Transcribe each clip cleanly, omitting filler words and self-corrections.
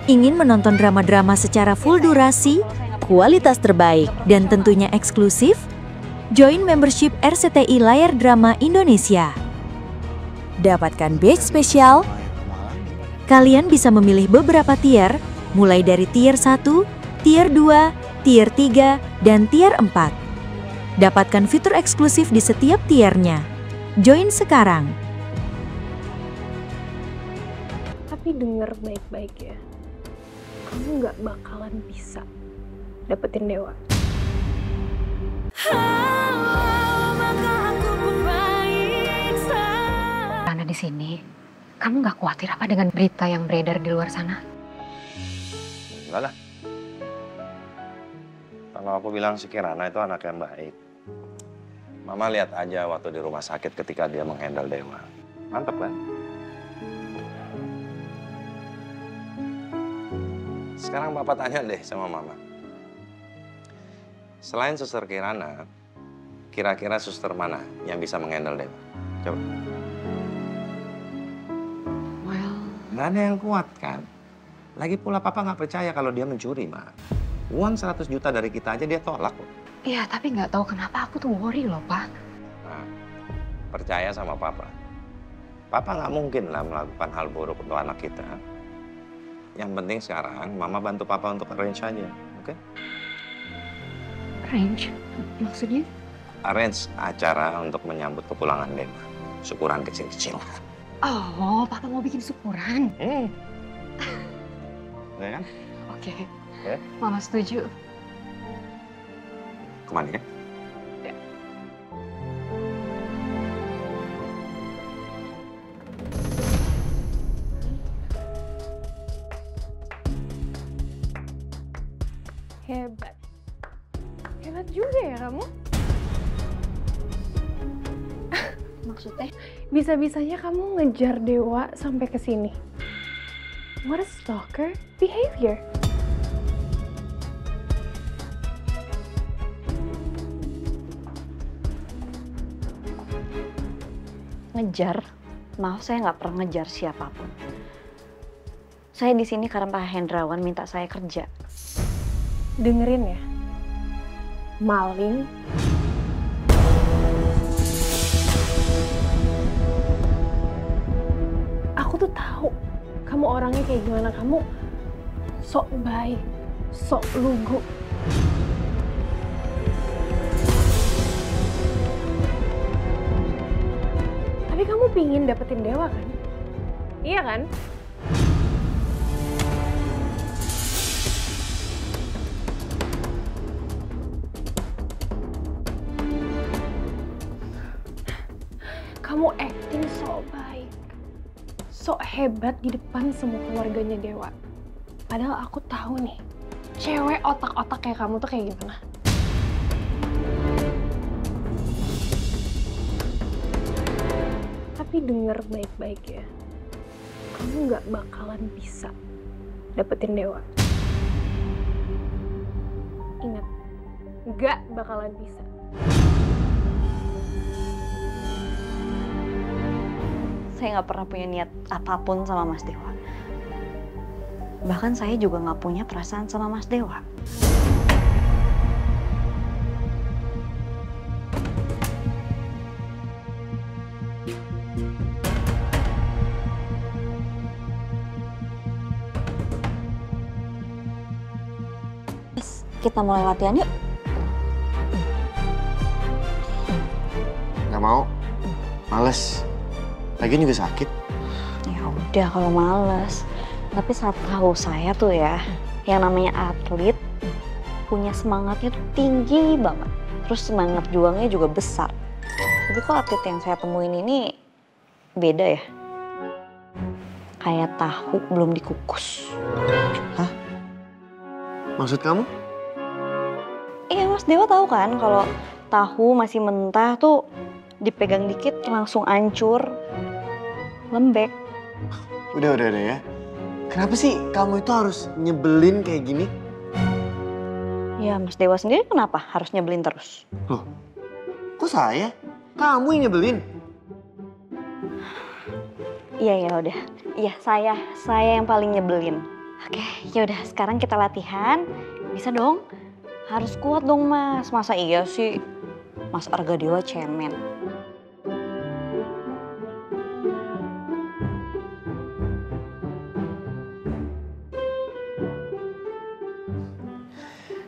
Ingin menonton drama-drama secara full durasi, kualitas terbaik, dan tentunya eksklusif? Join membership RCTI Layar Drama Indonesia. Dapatkan batch spesial. Kalian bisa memilih beberapa tier, mulai dari tier 1, tier 2, tier 3, dan tier 4. Dapatkan fitur eksklusif di setiap tiernya. Join sekarang. Tapi denger baik-baik ya, kamu nggak bakalan bisa dapetin Dewa. Karena di sini, kamu nggak khawatir apa dengan berita yang beredar di luar sana? Enggak lah. Kalau aku bilang si Kirana itu anak yang baik. Mama lihat aja waktu di rumah sakit ketika dia menghandle Dewa. Mantap kan? Sekarang Bapak tanya deh sama Mama. Selain suster Kirana, kira-kira suster mana yang bisa menghandle Dewa? Coba. Well, Nggak ada yang kuat kan? Lagi pula Papa nggak percaya kalau dia mencuri, Ma. Uang 100 juta dari kita aja dia tolak kok. iya tapi nggak tahu kenapa aku tuh worry loh, Pak. Nah, percaya sama Papa. Papa nggak mungkin lah melakukan hal buruk untuk anak kita. Yang penting sekarang Mama bantu Papa untuk arrange aja, oke? Arrange? Maksudnya? Arrange acara untuk menyambut kepulangan Dewa. Syukuran kecil-kecil. Oh, Papa mau bikin syukuran. Ya kan? Oke. Oke. Mama setuju. Kemana ya? Ya. Hebat. Hebat juga ya kamu. Maksudnya? Bisa-bisanya kamu ngejar Dewa sampai ke sini. What a stalker behavior. Ngejar? Maaf, saya nggak pernah ngejar siapapun. Saya di sini karena Pak Hendrawan minta saya kerja. Dengerin ya. Maling. Aku tuh tahu kamu orangnya kayak gimana. Kamu sok baik, sok lugu. Tapi kamu pingin dapetin Dewa kan? Iya kan? Kamu acting sok baik, sok hebat di depan semua keluarganya Dewa. Padahal aku tahu nih, cewek otak-otak kayak kamu tuh kayak gimana. Tapi denger baik-baik ya, kamu nggak bakalan bisa dapetin Dewa. Ingat, nggak bakalan bisa. Saya nggak pernah punya niat apapun sama Mas Dewa. Bahkan saya juga nggak punya perasaan sama Mas Dewa. Kita mulai latihan yuk. Nggak mau. Males. Lagian juga sakit. Ya udah kalau males. Tapi saat tahu saya tuh ya, yang namanya atlet punya semangatnya tuh tinggi banget. Terus semangat juangnya juga besar. Tapi kok atlet yang saya temuin ini beda ya? Kayak tahu belum dikukus. Hah? Maksud kamu? Iya, Mas Dewa tahu kan kalau tahu masih mentah tuh dipegang dikit langsung hancur, lembek. Udah ya. Kenapa sih kamu itu harus nyebelin kayak gini? Ya, Mas Dewa sendiri kenapa harus nyebelin terus? Loh, kok saya? Kamu yang nyebelin. Iya, ya udah. Iya, saya yang paling nyebelin. Oke, yaudah sekarang kita latihan. Bisa dong? Harus kuat dong Mas. Masa iya sih Mas Argadewa cemen?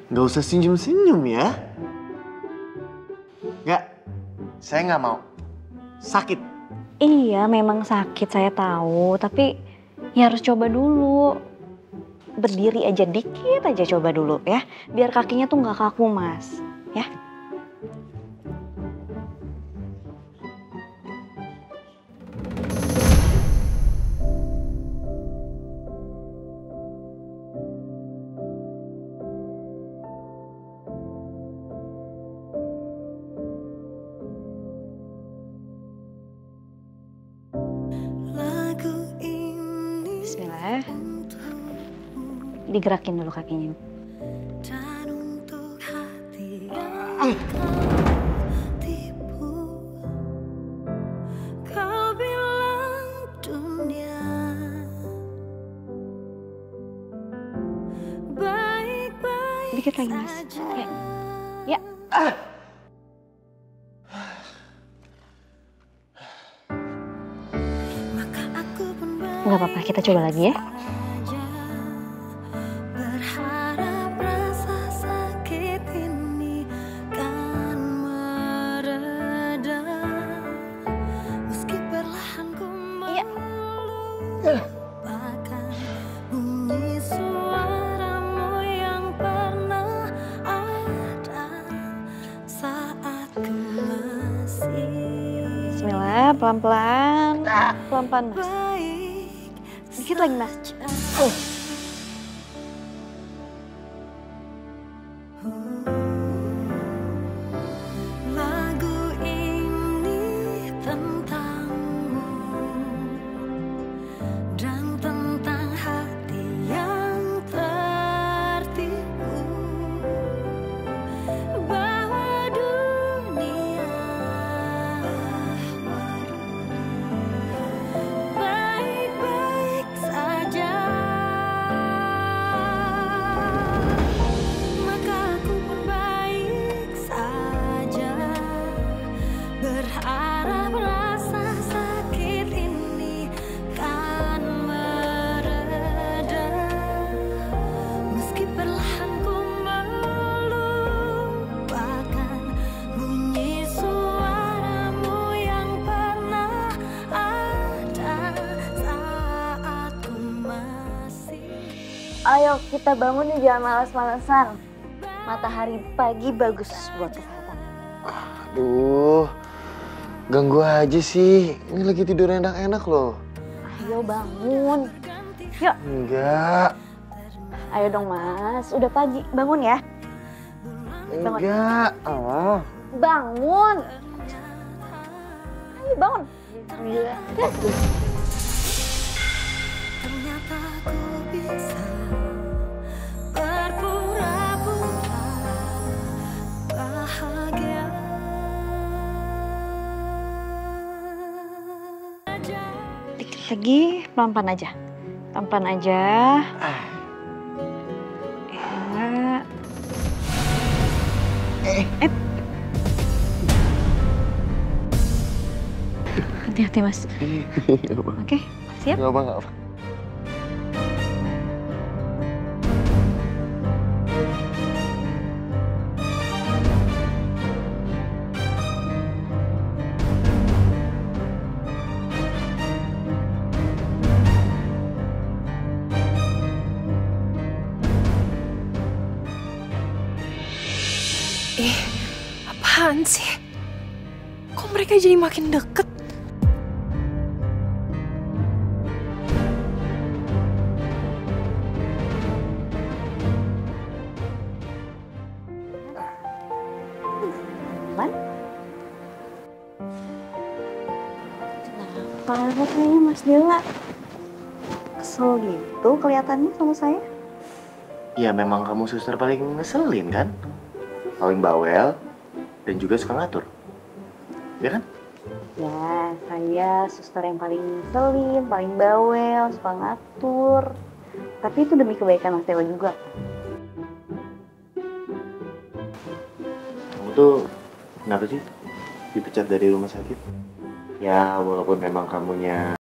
Nggak usah senyum-senyum ya. Nggak, saya nggak mau. Sakit. Iya memang sakit saya tahu, tapi ya harus coba dulu. Berdiri aja dikit aja coba dulu ya. Biar kakinya tuh nggak kaku Mas. Ya. Bismillah. Digerakin dulu kakinya. Dikit lagi Mas. Ya. Nggak apa-apa, kita coba lagi ya. Bismillah, pelan-pelan. Pelan-pelan Mas. Dikit lagi Mas. Lagu ini tentangmu dan tentang hati yang tertipu bahwa dunia baik-baik saja. Maka aku pun baik saja, berharap rasa sakit ini kan mereda, meski perlahan ku melupakan bunyi suaramu yang pernah ada saat ku masih. Ayo kita bangun nih, jangan malas-malasan. Matahari pagi bagus buat kesehatan. Aduh, ganggu aja sih. Ini lagi tidur enak-enak loh. Ayo bangun. Yuk, Enggak, ayo dong Mas. Udah pagi, bangun ya. enggak. Ah. Bangun. Ayo bangun. Ternyata ku bisa berpura-pura bahagia. Dikit lagi, pelan-pelan aja. Pelan-pelan aja. Ya. Hati-hati Mas. Oke, siap? Nggak apa-apa. Apaan sih? Kok mereka jadi makin deket? Aman? Kenapa kayaknya Mas Dela kesel gitu kelihatannya sama saya? Ya memang kamu suster paling ngeselin kan? Paling bawel dan juga suka ngatur. Ya kan? Ya, saya suster yang paling ngeselin, paling bawel, suka ngatur. Tapi itu demi kebaikan Mas Dewa juga. Kamu tuh kenapa sih dipecat dari rumah sakit? Ya walaupun memang kamunya